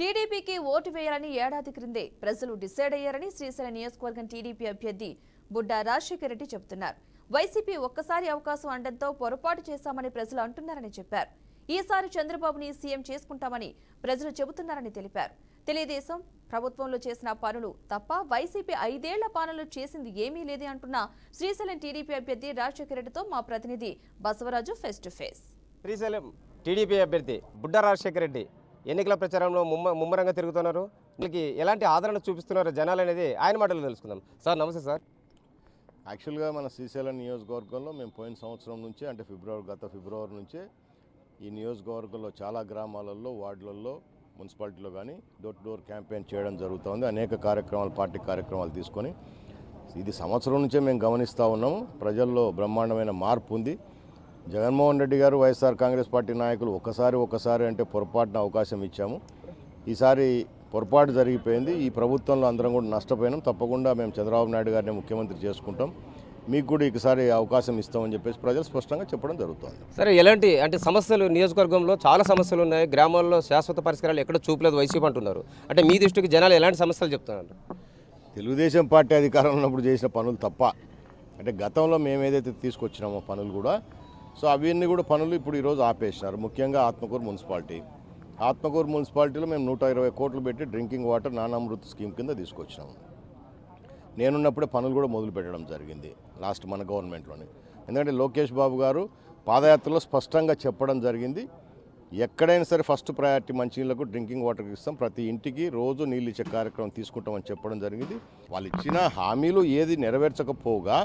టీడీపీకి ఓటు వేయాలని ఏడాది క్రిందే ప్రజలు డిసైడ్ అయ్యారని శ్రీశైలం నియోజకవర్గం టీడీపీ అభ్యర్థి బుడ్డా రాజశేఖర రెడ్డి చెబుతున్నారు. వైసీపీ ఒక్కసారి అవకాశం అండంతో పొరపాటు చేశామని ప్రజలు అంటున్నారని చెప్పారు. ఈసారి చంద్రబాబుని సీఎం చేసుకుంటామని ప్రజలు చెబుతున్నారని తెలిపారు. తెలుగుదేశం ప్రభుత్వంలో చేసిన పనులు తప్ప వైసీపీ 5 ఏళ్ల పాలనలో చేసింది ఏమీ లేదని అంటున్న శ్రీశైలం టీడీపీ అభ్యర్థి రాజశేఖర రెడ్డితో మా ప్రతినిధి Basavaraju face to face. Srisailam TDP అభ్యర్థి బుడ్డా రాజశేఖర రెడ్డి ఎన్నికల ప్రచారంలో ముమ్మరంగా తిరుగుతున్నారు. వీళ్ళకి ఎలాంటి ఆదరణ చూపిస్తున్నారు జనాలు అనేది ఆయన మాటలు తెలుసుకుందాం. సార్ నమస్తే సార్. యాక్చువల్గా మన శ్రీశైలం నియోజకవర్గంలో మేము పోయిన సంవత్సరం నుంచే అంటే గత ఫిబ్రవరి నుంచే ఈ నియోజకవర్గంలో చాలా గ్రామాలలో వార్డులలో మున్సిపాలిటీలో కానీ డోర్ టు డోర్ క్యాంపెయిన్ చేయడం జరుగుతుంది. అనేక కార్యక్రమాలు పార్టీ కార్యక్రమాలు తీసుకొని ఇది సంవత్సరం నుంచే మేము గమనిస్తూ ఉన్నాము. ప్రజల్లో బ్రహ్మాండమైన మార్పు ఉంది. జగన్మోహన్ రెడ్డి గారు వైఎస్ఆర్ కాంగ్రెస్ పార్టీ నాయకులు ఒకసారి అంటే పొరపాటున అవకాశం ఇచ్చాము. ఈసారి పొరపాటు జరిగిపోయింది. ఈ ప్రభుత్వంలో అందరం కూడా నష్టపోయినాం. తప్పకుండా మేము చంద్రబాబు నాయుడు గారిని ముఖ్యమంత్రి చేసుకుంటాం, మీకు కూడా ఈసారి అవకాశం ఇస్తామని చెప్పేసి ప్రజలు స్పష్టంగా చెప్పడం జరుగుతుంది. సరే, ఎలాంటి అంటే సమస్యలు నియోజకవర్గంలో చాలా సమస్యలు ఉన్నాయి, గ్రామాల్లో శాశ్వత పరిష్కారాలు ఎక్కడ చూపలేదు వైసీపీ అంటున్నారు. అంటే మీ దృష్టికి జనాలు ఎలాంటి సమస్యలు చెప్తున్నారు? తెలుగుదేశం పార్టీ అధికారంలో ఉన్నప్పుడు చేసిన పనులు తప్ప అంటే గతంలో మేము ఏదైతే తీసుకొచ్చినామో పనులు కూడా అవన్నీ కూడా పనులు ఇప్పుడు ఈరోజు ఆపేసినారు. ముఖ్యంగా ఆత్మకూరు మున్సిపాలిటీలో మేము 120 కోట్లు పెట్టి డ్రింకింగ్ వాటర్ నానామృత్ స్కీమ్ కింద తీసుకొచ్చినాము. నేనున్నప్పుడే పనులు కూడా మొదలు పెట్టడం జరిగింది లాస్ట్ మన గవర్నమెంట్లోనే. ఎందుకంటే లోకేష్ బాబు గారు పాదయాత్రలో స్పష్టంగా చెప్పడం జరిగింది, ఎక్కడైనా సరే ఫస్ట్ ప్రయారిటీ మంచినీళ్ళకు డ్రింకింగ్ వాటర్కి ఇస్తాం, ప్రతి ఇంటికి రోజు నీళ్ళు ఇచ్చే కార్యక్రమం తీసుకుంటామని చెప్పడం జరిగింది. వాళ్ళు ఇచ్చిన హామీలు ఏది నెరవేర్చకపోగా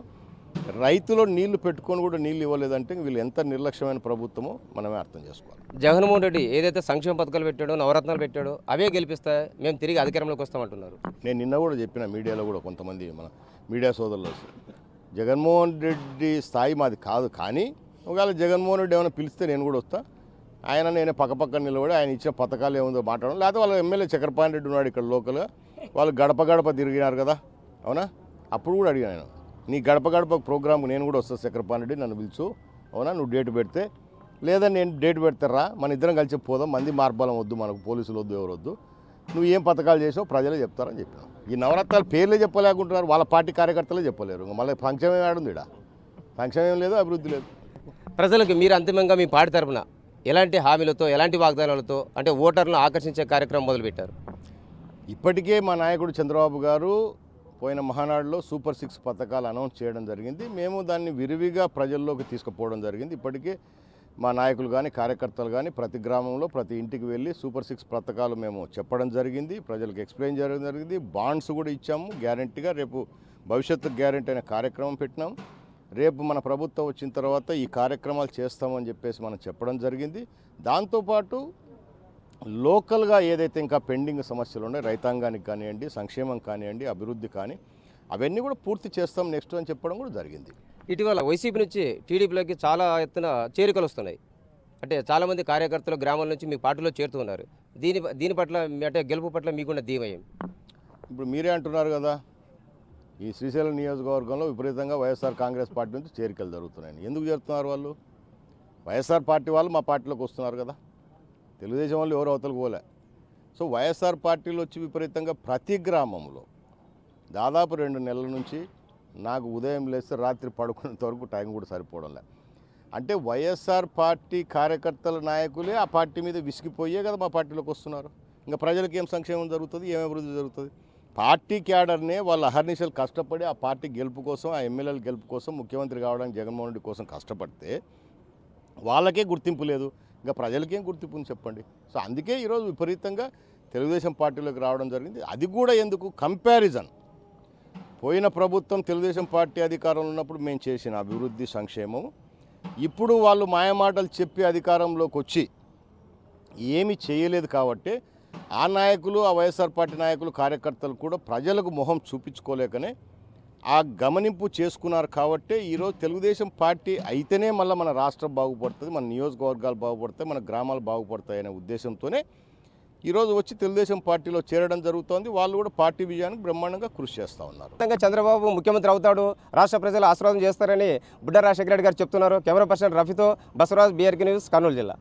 రైతులు నీళ్లు పెట్టుకొని కూడా నీళ్ళు ఇవ్వలేదంటే వీళ్ళు ఎంత నిర్లక్ష్యమైన ప్రభుత్వమో మనమే అర్థం చేసుకోవాలి. జగన్మోహన్ రెడ్డి ఏదైతే సంక్షేమ పథకాలు పెట్టాడో, నవరత్నాలు పెట్టాడో అవే గెలిపిస్తాయి, మేము తిరిగి అధికారంలోకి వస్తామంటున్నారు. నేను నిన్న కూడా చెప్పిన మీడియాలో కూడా కొంతమంది మన మీడియా సోదరులు జగన్మోహన్ రెడ్డి స్థాయి మాది కాదు, కానీ ఒకవేళ జగన్మోహన్ రెడ్డి ఏమైనా పిలిస్తే నేను కూడా వస్తా, నేనే పక్కపక్కన నిలబడి ఆయన ఇచ్చిన పథకాలు ఏముందో మాట్లాడడం. లేకపోతే వాళ్ళ ఎమ్మెల్యే చక్రపాణి రెడ్డి ఉన్నాడు ఇక్కడ లోకల్గా, వాళ్ళు గడప తిరిగినారు కదా, అవునా? అప్పుడు కూడా అడిగాను, నీ గడప ప్రోగ్రామ్కి నేను కూడా వస్తాను చక్రపాణి రెడ్డి, నన్ను పిలుచు, అవునా? నువ్వు డేట్ పెడితే, లేదా నేను డేట్ పెడతారా, మన ఇద్దరం కలిసి పోదాం, మంది మార్బలం వద్దు, మనకు పోలీసులు వద్దు, ఎవరు వద్దు, నువ్వు ఏం పథకాలు చేసావు ప్రజలే చెప్తారని చెప్పినావు. ఈ నవరత్నాలు పేర్లే చెప్పలేకుంటున్నారు, వాళ్ళ పార్టీ కార్యకర్తలే చెప్పలేరు. మళ్ళీ సంక్షేమం ఆడుంది, ఇక్కడ సంక్షేమం లేదు, అభివృద్ధి లేదు. ప్రజలకు మీరు అంతిమంగా మీ పార్టీ తరఫున ఎలాంటి హామీలతో, ఎలాంటి వాగ్దానాలతో అంటే ఓటర్లను ఆకర్షించే కార్యక్రమం మొదలుపెట్టారు? ఇప్పటికే మా నాయకుడు చంద్రబాబు గారు పోయిన మహానాడులో సూపర్ 6 పథకాలు అనౌన్స్ చేయడం జరిగింది. మేము దాన్ని విరివిగా ప్రజల్లోకి తీసుకుపోవడం జరిగింది. ఇప్పటికే మా నాయకులు కానీ కార్యకర్తలు కానీ ప్రతి గ్రామంలో ప్రతి ఇంటికి వెళ్ళి సూపర్ 6 పథకాలు మేము చెప్పడం జరిగింది, ప్రజలకు ఎక్స్ప్లెయిన్ చేయడం జరిగింది. బాండ్స్ కూడా ఇచ్చాము గ్యారెంటీగా. రేపు భవిష్యత్తు గ్యారెంటీ అనే కార్యక్రమం పెట్టినాం. రేపు మన ప్రభుత్వం వచ్చిన తర్వాత ఈ కార్యక్రమాలు చేస్తామని చెప్పేసి మనం చెప్పడం జరిగింది. దాంతోపాటు లోకల్గా ఏదైతే ఇంకా పెండింగ్ సమస్యలు ఉన్నాయో, రైతాంగానికి కానివ్వండి, సంక్షేమం కానివ్వండి, అభివృద్ధి కానీ, అవన్నీ కూడా పూర్తి చేస్తాం నెక్స్ట్ అని చెప్పడం కూడా జరిగింది. ఇటీవల వైసీపీ నుంచి టీడీపీలోకి చాలా ఎత్తున చేరికలు వస్తున్నాయి. అంటే చాలామంది కార్యకర్తలు గ్రామాల నుంచి మీ పార్టీలో చేరుతున్నారు. దీని పట్ల అంటే గెలుపు పట్ల మీకున్న ధీమయం? ఇప్పుడు మీరే అంటున్నారు కదా, ఈ శ్రీశైలం నియోజకవర్గంలో విపరీతంగా వైఎస్ఆర్ కాంగ్రెస్ పార్టీ నుంచి చేరికలు జరుగుతున్నాయని. ఎందుకు చేరుతున్నారు వాళ్ళు? వైఎస్ఆర్ పార్టీ వాళ్ళు మా పార్టీలోకి వస్తున్నారు కదా, తెలుగుదేశం వాళ్ళు ఎవరు అవతలకు పోలే. వైఎస్ఆర్ పార్టీలో వచ్చి విపరీతంగా ప్రతి గ్రామంలో దాదాపు 2 నెలల నుంచి నాకు ఉదయం లేస్తే రాత్రి పడుకునేంత వరకు టైం కూడా సరిపోవడంలే. అంటే వైఎస్ఆర్ పార్టీ కార్యకర్తల నాయకులే ఆ పార్టీ మీద విసిగిపోయే కదా మా పార్టీలోకి వస్తున్నారు. ఇంకా ప్రజలకు ఏం సంక్షేమం జరుగుతుంది, ఏం అభివృద్ధి జరుగుతుంది? పార్టీ క్యాడర్నే వాళ్ళు అహర్నిశలు కష్టపడి ఆ పార్టీ గెలుపు కోసం, ఆ ఎమ్మెల్యేల గెలుపు కోసం, ముఖ్యమంత్రి కావడానికి జగన్మోహన్ రెడ్డి కోసం కష్టపడితే వాళ్ళకే గుర్తింపు లేదు, ఇంకా ప్రజలకేం గుర్తింపుని చెప్పండి. అందుకే ఈరోజు విపరీతంగా తెలుగుదేశం పార్టీలోకి రావడం జరిగింది. అది కూడా ఎందుకు? కంపారిజన్. పోయిన ప్రభుత్వం తెలుగుదేశం పార్టీ అధికారంలో ఉన్నప్పుడు మేము చేసిన అభివృద్ధి, సంక్షేమం, ఇప్పుడు వాళ్ళు మాయమాటలు చెప్పి అధికారంలోకి వచ్చి ఏమీ చేయలేదు కాబట్టి ఆ నాయకులు, ఆ వైఎస్ఆర్ పార్టీ నాయకులు, కార్యకర్తలు కూడా ప్రజలకు మొహం చూపించుకోలేకనే ఆ గమనింపు చేసుకున్నారు. కాబట్టి ఈరోజు తెలుగుదేశం పార్టీ అయితేనే మళ్ళీ మన రాష్ట్రం బాగుపడుతుంది, మన నియోజకవర్గాలు బాగుపడతాయి, మన గ్రామాలు బాగుపడతాయి అనే ఉద్దేశంతోనే ఈరోజు వచ్చి తెలుగుదేశం పార్టీలో చేరడం జరుగుతోంది. వాళ్ళు కూడా పార్టీ విజయానికి బ్రహ్మాండంగా కృషి చేస్తూ ఉన్నారు. చంద్రబాబు ముఖ్యమంత్రి అవుతాడు, రాష్ట్ర ప్రజలు ఆశీర్వాదం చేస్తారని బుడ్డా రాజశేఖర రెడ్డి గారు చెప్తున్నారు. కెమెరా పర్సన్ రఫీతో బసవరాజ్, BRK న్యూస్, కర్నూలు జిల్లా.